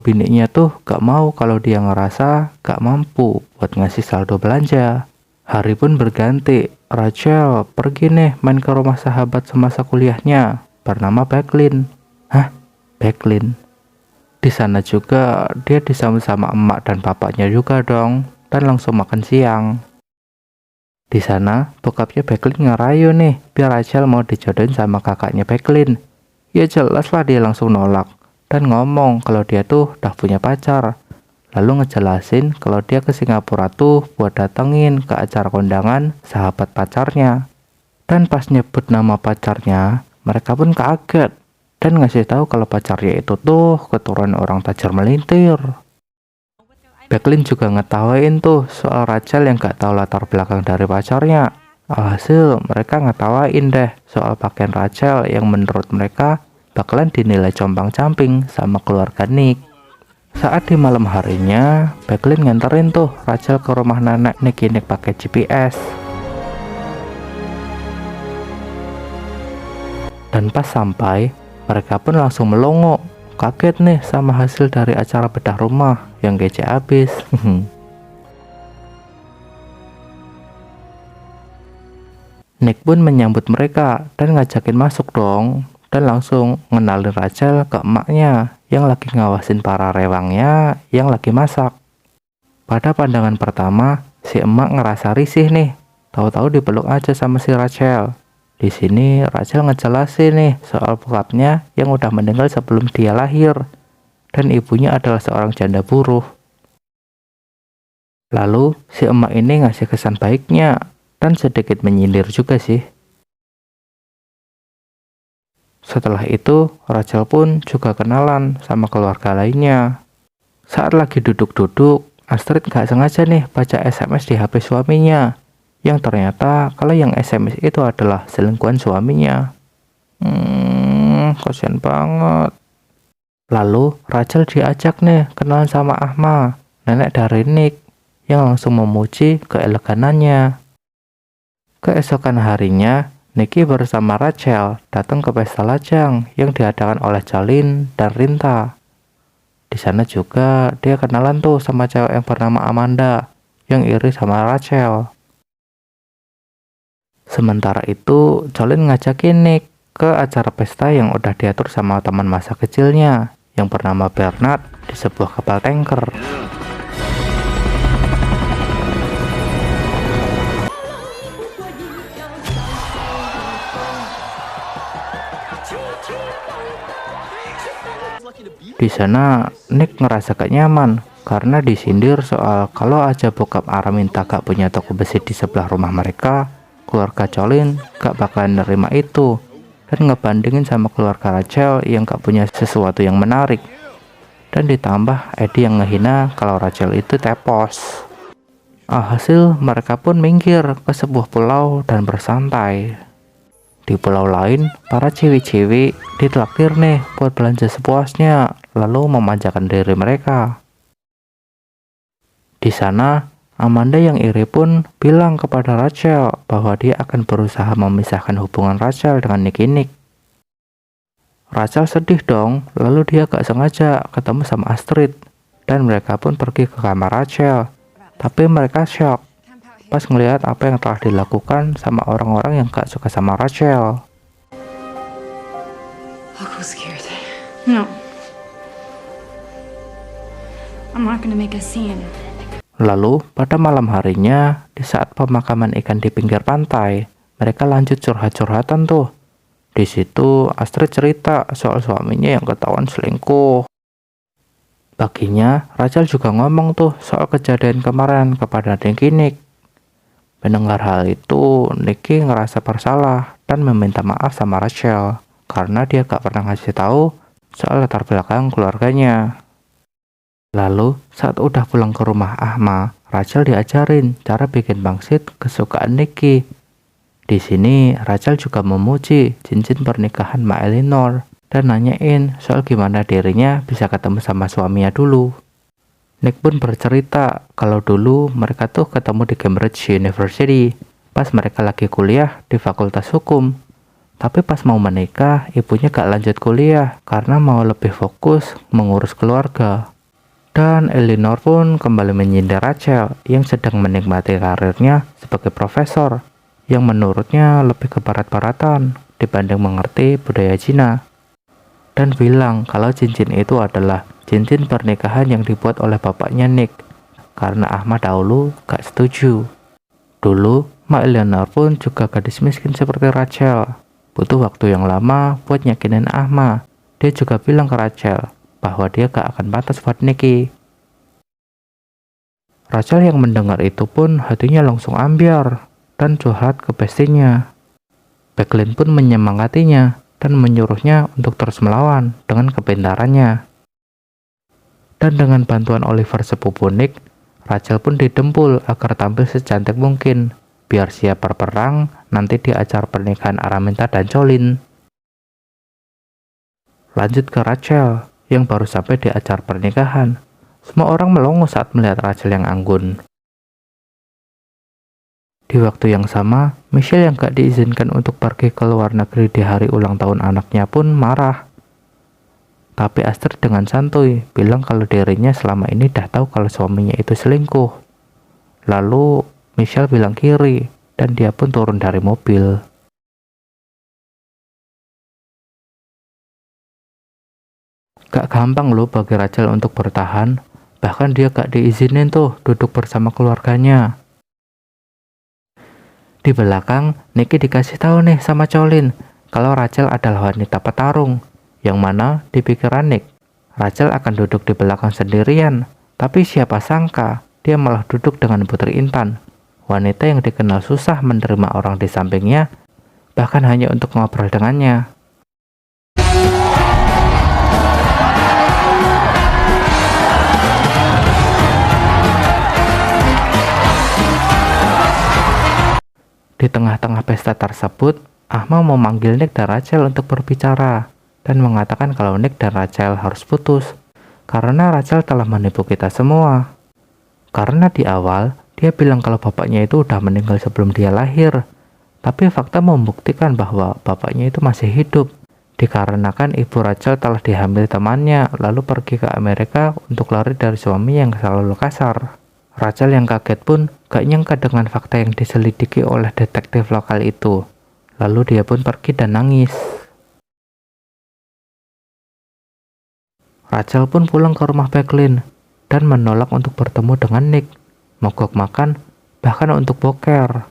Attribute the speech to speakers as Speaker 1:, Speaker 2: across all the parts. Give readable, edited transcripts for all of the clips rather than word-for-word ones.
Speaker 1: Bininya tuh gak mau kalau dia ngerasa gak mampu buat ngasih saldo belanja. Hari pun berganti. Rachel pergi nih main ke rumah sahabat semasa kuliahnya bernama Backlin. Hah? Backlin? Di sana juga dia disambut sama emak dan bapaknya juga dong, dan langsung makan siang. Di sana bokapnya Backlin ngerayu nih biar Rachel mau dijodohin sama kakaknya Backlin. Ya jelas lah dia langsung nolak dan ngomong kalau dia tuh udah punya pacar. Lalu ngejelasin kalau dia ke Singapura tuh buat datengin ke acara kondangan sahabat pacarnya. Dan pas nyebut nama pacarnya, mereka pun kaget dan ngasih tahu kalau pacarnya itu tuh keturunan orang tajir melintir. Backlin juga ngetawain tuh soal Rachel yang gak tahu latar belakang dari pacarnya. Alhasil mereka ngetawain deh soal pakaian Rachel yang menurut mereka bakalan dinilai compang-camping sama keluarga Nick. Saat di malam harinya, Backlin nganterin tuh Rachel ke rumah nenek Nick pakai GPS. Dan pas sampai, mereka pun langsung melongo. Kaget nih sama hasil dari acara bedah rumah yang kece abis. Nick pun menyambut mereka dan ngajakin masuk dong. Dan langsung ngenalin Rachel ke emaknya yang lagi ngawasin para rewangnya yang lagi masak. Pada pandangan pertama, si emak ngerasa risih nih. Tahu-tahu dipeluk aja sama si Rachel. Di sini Rachel ngejelasin nih soal bokapnya yang udah meninggal sebelum dia lahir dan ibunya adalah seorang janda buruh. Lalu si emak ini ngasih kesan baiknya dan sedikit menyindir juga sih. Setelah itu Rachel pun juga kenalan sama keluarga lainnya. Saat lagi duduk-duduk, Astrid gak sengaja nih baca SMS di HP suaminya. Yang ternyata kalau yang SMS itu adalah selingkuhan suaminya. Kasian banget. Lalu Rachel diajak nih kenalan sama Ahma, nenek dari Nick, yang langsung memuji keeleganannya. Keesokan harinya, Nicky bersama Rachel datang ke pesta lajang yang diadakan oleh Jolene dan Rinta. Di sana juga dia kenalan tuh sama cewek yang bernama Amanda yang iri sama Rachel. Sementara itu, Jolene ngajakin Nick ke acara pesta yang udah diatur sama teman masa kecilnya yang bernama Bernard di sebuah kapal tanker. Di sana, Nick ngerasa gak nyaman karena disindir soal kalau aja bokap Araminta gak punya toko besi di sebelah rumah mereka, keluarga Jolene gak bakalan nerima itu dan ngebandingin sama keluarga Rachel yang gak punya sesuatu yang menarik. Dan ditambah Eddie yang ngehina kalau Rachel itu tepos. Alhasil mereka pun minggir ke sebuah pulau dan bersantai. Di pulau lain, para cewek-cewek ditraktir nih buat belanja sepuasnya, lalu memanjakan diri mereka. Di sana, Amanda yang iri pun bilang kepada Rachel bahwa dia akan berusaha memisahkan hubungan Rachel dengan Nick. Rachel sedih dong, lalu dia gak sengaja ketemu sama Astrid, dan mereka pun pergi ke kamar Rachel. Tapi mereka shock pas ngelihat apa yang telah dilakukan sama orang-orang yang gak suka sama Rachel.
Speaker 2: Aku scared. No. I'm not gonna make a scene.
Speaker 1: Lalu pada malam harinya, di saat pemakaman ikan di pinggir pantai, mereka lanjut curhat-curhatan tuh. Di situ Astrid cerita soal suaminya yang ketahuan selingkuh. Paginya Rachel juga ngomong tuh soal kejadian kemarin kepada Nick. Mendengar hal itu, Nicky ngerasa bersalah dan meminta maaf sama Rachel karena dia gak pernah ngasih tahu soal latar belakang keluarganya. Lalu, saat udah pulang ke rumah Ahma, Rachel diajarin cara bikin pangsit kesukaan Nicky. Di sini, Rachel juga memuji cincin pernikahan Ma Eleanor dan nanyain soal gimana dirinya bisa ketemu sama suaminya dulu. Nick pun bercerita kalau dulu mereka tuh ketemu di Cambridge University pas mereka lagi kuliah di Fakultas Hukum. Tapi pas mau menikah, ibunya gak lanjut kuliah karena mau lebih fokus mengurus keluarga. Dan Eleanor pun kembali menyindir Rachel yang sedang menikmati karirnya sebagai profesor, yang menurutnya lebih ke barat-baratan dibanding mengerti budaya Cina. Dan bilang kalau cincin itu adalah cincin pernikahan yang dibuat oleh bapaknya Nick, karena Ahmad dahulu gak setuju. Dulu, Mak Eleanor pun juga gadis miskin seperti Rachel. Butuh waktu yang lama buat yakinin Ahmad. Dia juga bilang ke Rachel bahwa dia gak akan pantas buat Nicky. Rachel yang mendengar itu pun hatinya langsung ambiar dan curhat ke bestinya. Becklin pun menyemangatinya dan menyuruhnya untuk terus melawan dengan kepintarannya. Dan dengan bantuan Oliver sepupu Nick, Rachel pun didempul agar tampil secantik mungkin, biar siap berperang nanti di acara pernikahan Araminta dan Colin. Lanjut ke Rachel yang baru sampai di acara pernikahan. Semua orang melongo saat melihat Rachel yang anggun. Di waktu yang sama, Michelle yang gak diizinkan untuk pergi ke luar negeri di hari ulang tahun anaknya pun marah. Tapi Astrid dengan santuy bilang kalau dirinya selama ini dah tahu kalau suaminya itu selingkuh. Lalu Michelle bilang kiri dan dia pun turun dari mobil. Gak gampang loh bagi Rachel untuk bertahan. Bahkan dia gak diizinin tuh duduk bersama keluarganya. Di belakang, Nicky dikasih tahu nih sama Colin kalau Rachel adalah wanita petarung, yang mana di pikiran Nick, Rachel akan duduk di belakang sendirian. Tapi siapa sangka dia malah duduk dengan Putri Intan, wanita yang dikenal susah menerima orang di sampingnya, bahkan hanya untuk ngobrol dengannya. Di tengah-tengah pesta tersebut, Ahmad memanggil Nick dan Rachel untuk berbicara dan mengatakan kalau Nick dan Rachel harus putus karena Rachel telah menipu kita semua. Karena di awal, dia bilang kalau bapaknya itu udah meninggal sebelum dia lahir. Tapi fakta membuktikan bahwa bapaknya itu masih hidup. Dikarenakan ibu Rachel telah dihamili temannya lalu pergi ke Amerika untuk lari dari suami yang selalu kasar. Rachel yang kaget pun gak nyangka dengan fakta yang diselidiki oleh detektif lokal itu. Lalu dia pun pergi dan nangis. Rachel pun pulang ke rumah Becklin dan menolak untuk bertemu dengan Nick, mogok makan, bahkan untuk boker.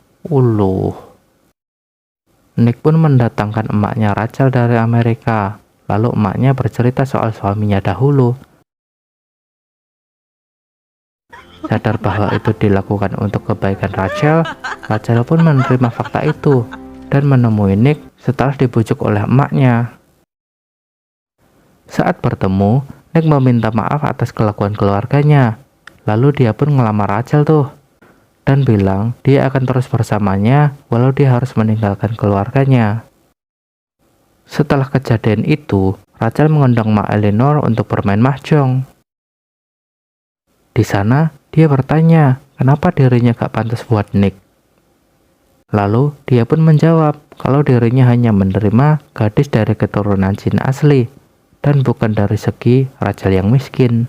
Speaker 1: Nick pun mendatangkan emaknya Rachel dari Amerika. Lalu emaknya bercerita soal suaminya dahulu. Sadar bahwa itu dilakukan untuk kebaikan Rachel, Rachel pun menerima fakta itu dan menemui Nick setelah dibujuk oleh emaknya. Saat bertemu, Nick meminta maaf atas kelakuan keluarganya. Lalu dia pun ngelamar Rachel tuh dan bilang dia akan terus bersamanya walau dia harus meninggalkan keluarganya. Setelah kejadian itu, Rachel mengundang Mak Eleanor untuk bermain mahjong. Di sana, dia bertanya kenapa dirinya gak pantas buat Nick. Lalu dia pun menjawab kalau dirinya hanya menerima gadis dari keturunan Cina asli dan bukan dari segi Rachel yang miskin.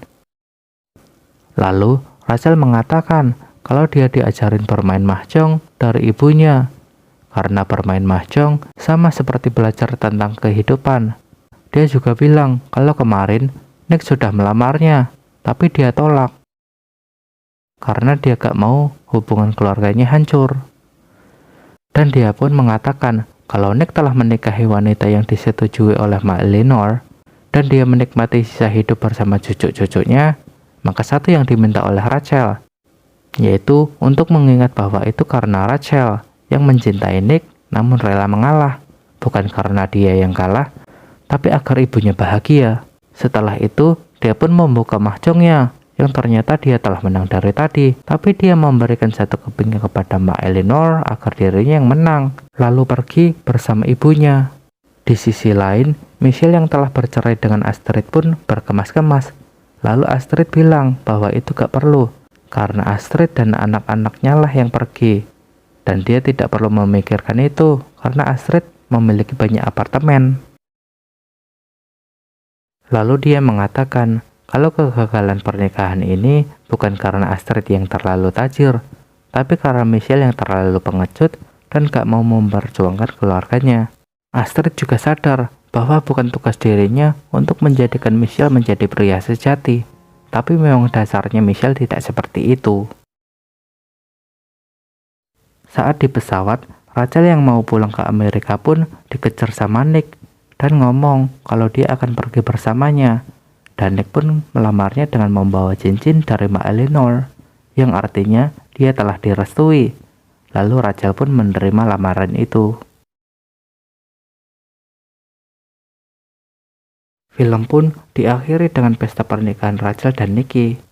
Speaker 1: Lalu Rachel mengatakan kalau dia diajarin bermain mahjong dari ibunya, karena bermain mahjong sama seperti belajar tentang kehidupan. Dia juga bilang kalau kemarin Nick sudah melamarnya, tapi dia tolak karena dia gak mau hubungan keluarganya hancur. Dan dia pun mengatakan kalau Nick telah menikahi wanita yang disetujui oleh Mak Eleanor dan dia menikmati sisa hidup bersama cucu-cucunya, maka satu yang diminta oleh Rachel, yaitu untuk mengingat bahwa itu karena Rachel yang mencintai Nick namun rela mengalah, bukan karena dia yang kalah, tapi agar ibunya bahagia. Setelah itu, dia pun membuka mahjongnya yang ternyata dia telah menang dari tadi, tapi dia memberikan satu kepingnya kepada Mak Eleanor agar dirinya yang menang, lalu pergi bersama ibunya. Di sisi lain, Michelle yang telah bercerai dengan Astrid pun berkemas-kemas. Lalu Astrid bilang bahwa itu gak perlu, karena Astrid dan anak-anaknya lah yang pergi. Dan dia tidak perlu memikirkan itu, karena Astrid memiliki banyak apartemen. Lalu dia mengatakan kalau kegagalan pernikahan ini bukan karena Astrid yang terlalu tajir, tapi karena Michelle yang terlalu pengecut dan gak mau memperjuangkan keluarganya. Astrid juga sadar bahwa bukan tugas dirinya untuk menjadikan Michelle menjadi pria sejati, tapi memang dasarnya Michelle tidak seperti itu. Saat di pesawat, Rachel yang mau pulang ke Amerika pun dikejar sama Nick dan ngomong kalau dia akan pergi bersamanya. Dan Nick pun melamarnya dengan membawa cincin dari Mbak Eleanor, yang artinya dia telah direstui. Lalu Rachel pun menerima lamaran itu. Film pun diakhiri dengan pesta pernikahan Rachel dan Nicky.